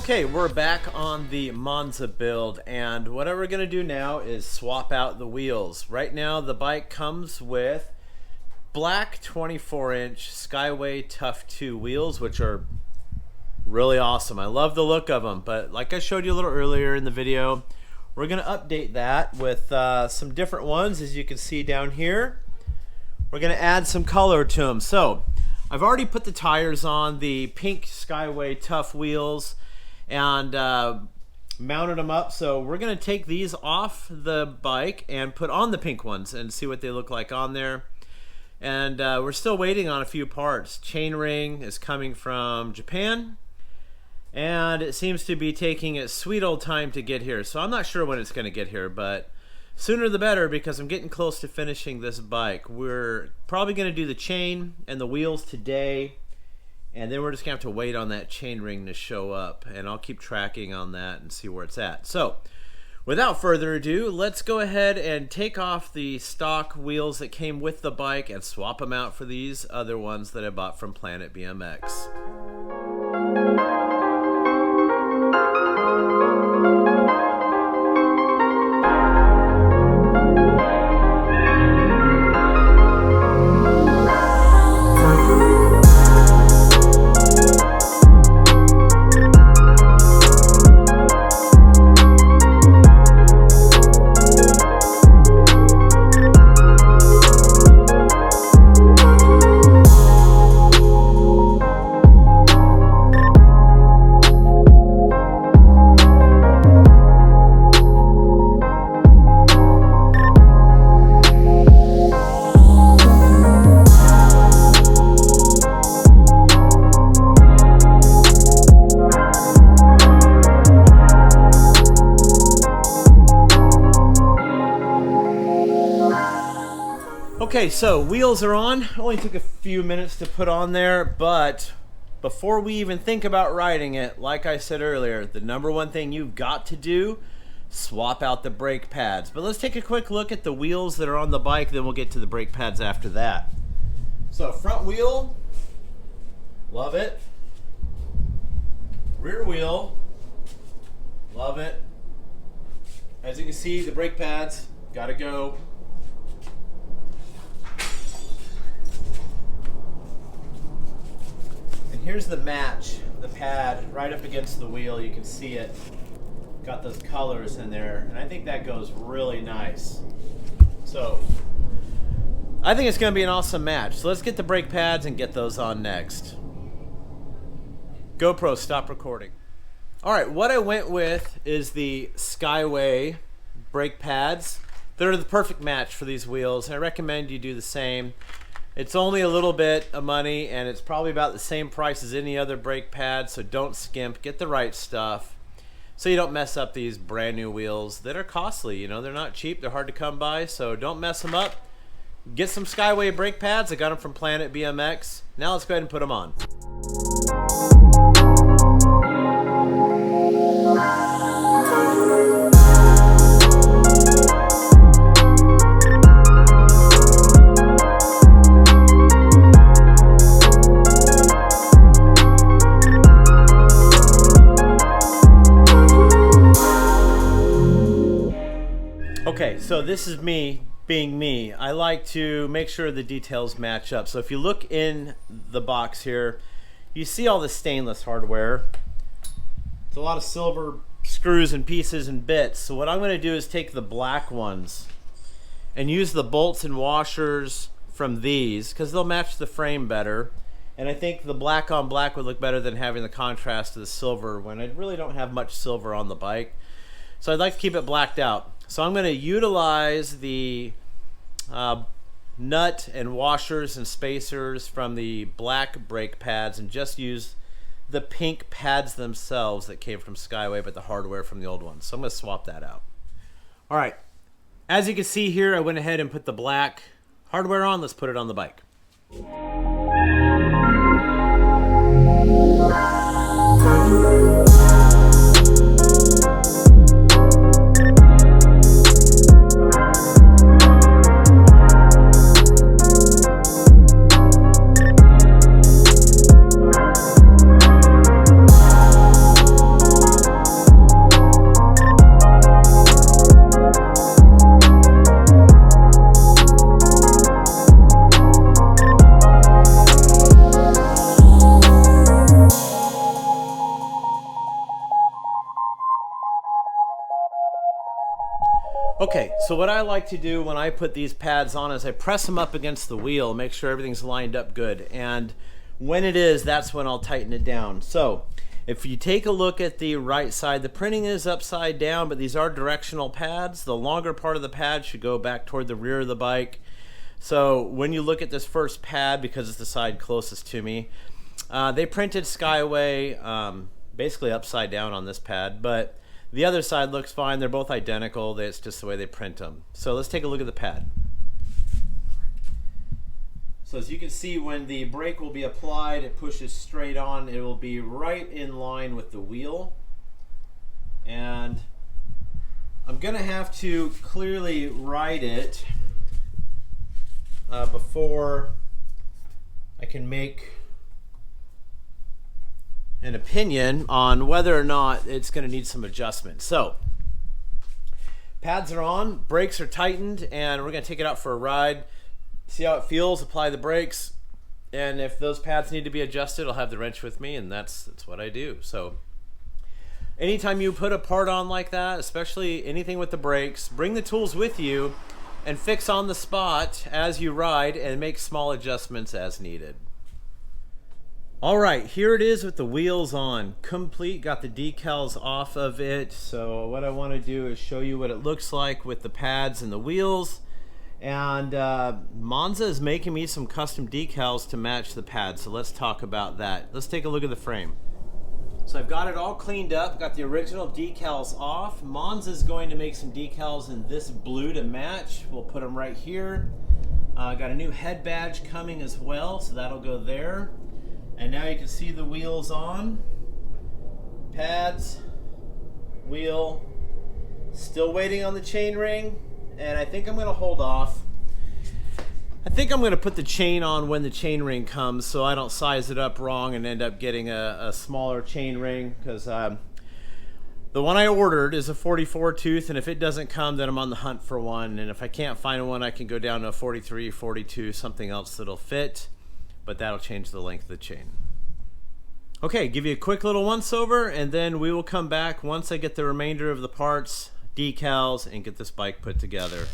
Okay, we're back on the Monza build, and what we're going to do now is swap out the wheels. Right now the bike comes with black 24-inch Skyway Tough 2 wheels, which are really awesome. I love the look of them, but like I showed you a little earlier in the video, we're going to update that with some different ones. As you can see down here, we're going to add some color to them. So I've already put the tires on the pink Skyway Tough wheels and mounted them up. So we're going to take these off the bike and put on the pink ones and see what they look like on there. And we're still waiting on a few parts. Chainring is coming from Japan, and it seems to be taking its sweet old time to get here. So I'm not sure when it's going to get here, but sooner the better, because I'm getting close to finishing this bike. We're probably going to do the chain and the wheels today, and then we're just going to have to wait on that chain ring to show up, and I'll keep tracking on that and see where it's at. So without further ado, let's go ahead and take off the stock wheels that came with the bike and swap them out for these other ones that I bought from Planet BMX. Okay, so wheels are on. Only took a few minutes to put on there, but before we even think about riding it, like I said earlier, the number one thing you've got to do, swap out the brake pads. But let's take a quick look at the wheels that are on the bike, then we'll get to the brake pads after that. So front wheel, love it. Rear wheel, love it. As you can see, the brake pads gotta go. Here's the match, the pad right up against the wheel. You can see it. Got those colors in there, and I think that goes really nice. So I think it's going to be an awesome match. So let's get the brake pads and get those on next. GoPro, stop recording. All right, what I went with is the Skyway brake pads. They're the perfect match for these wheels. I recommend you do the same. It's only a little bit of money, and it's probably about the same price as any other brake pad, so don't skimp. Get the right stuff so you don't mess up these brand new wheels that are costly. You know, they're not cheap. They're hard to come by, so don't mess them up. Get some Skyway brake pads. I got them from Planet BMX. Now let's go ahead and put them on. Okay, so this is me being me. I like to make sure the details match up. So if you look in the box here, you see all the stainless hardware. It's a lot of silver screws and pieces and bits. So what I'm going to do is take the black ones and use the bolts and washers from these, because they'll match the frame better. And I think the black on black would look better than having the contrast of the silver when I really don't have much silver on the bike. So I'd like to keep it blacked out. So I'm going to utilize the nut and washers and spacers from the black brake pads and just use the pink pads themselves that came from Skyway, but the hardware from the old ones. So I'm going to swap that out. All right. As you can see here, I went ahead and put the black hardware on. Let's put it on the bike. So what I like to do when I put these pads on is I press them up against the wheel, make sure everything's lined up good. And when it is, that's when I'll tighten it down. So if you take a look at the right side, the printing is upside down, but these are directional pads. The longer part of the pad should go back toward the rear of the bike. So when you look at this first pad, because it's the side closest to me, they printed Skyway basically upside down on this pad, but the other side looks fine. They're both identical. It's just the way they print them. So let's take a look at the pad. So as you can see, when the brake will be applied, it pushes straight on. It will be right in line with the wheel. And I'm going to have to clearly write it before I can make an opinion on whether or not it's going to need some adjustment. So pads are on, brakes are tightened, and we're going to take it out for a ride, see how it feels, apply the brakes, and if those pads need to be adjusted, I'll have the wrench with me, and that's what I do. So anytime you put a part on like that, especially anything with the brakes, bring the tools with you and fix on the spot as you ride and make small adjustments as needed. All right, here it is with the wheels on, complete. Got the decals off of it. So what I want to do is show you what it looks like with the pads and the wheels. And Monza is making me some custom decals to match the pads. So let's talk about that. Let's take a look at the frame. So I've got it all cleaned up, got the original decals off. Monza is going to make some decals in this blue to match. We'll put them right here. Got a new head badge coming as well, so that'll go there. And now you can see the wheels on, pads, wheel, still waiting on the chain ring, and I think I'm going to hold off. I think I'm going to put the chain on when the chain ring comes so I don't size it up wrong and end up getting a smaller chain ring, because the one I ordered is a 44 tooth, and if it doesn't come, then I'm on the hunt for one, and if I can't find one, I can go down to a 43, 42, something else that'll fit. But that'll change the length of the chain. Okay, give you a quick little once over, and then we will come back once I get the remainder of the parts, decals, and get this bike put together.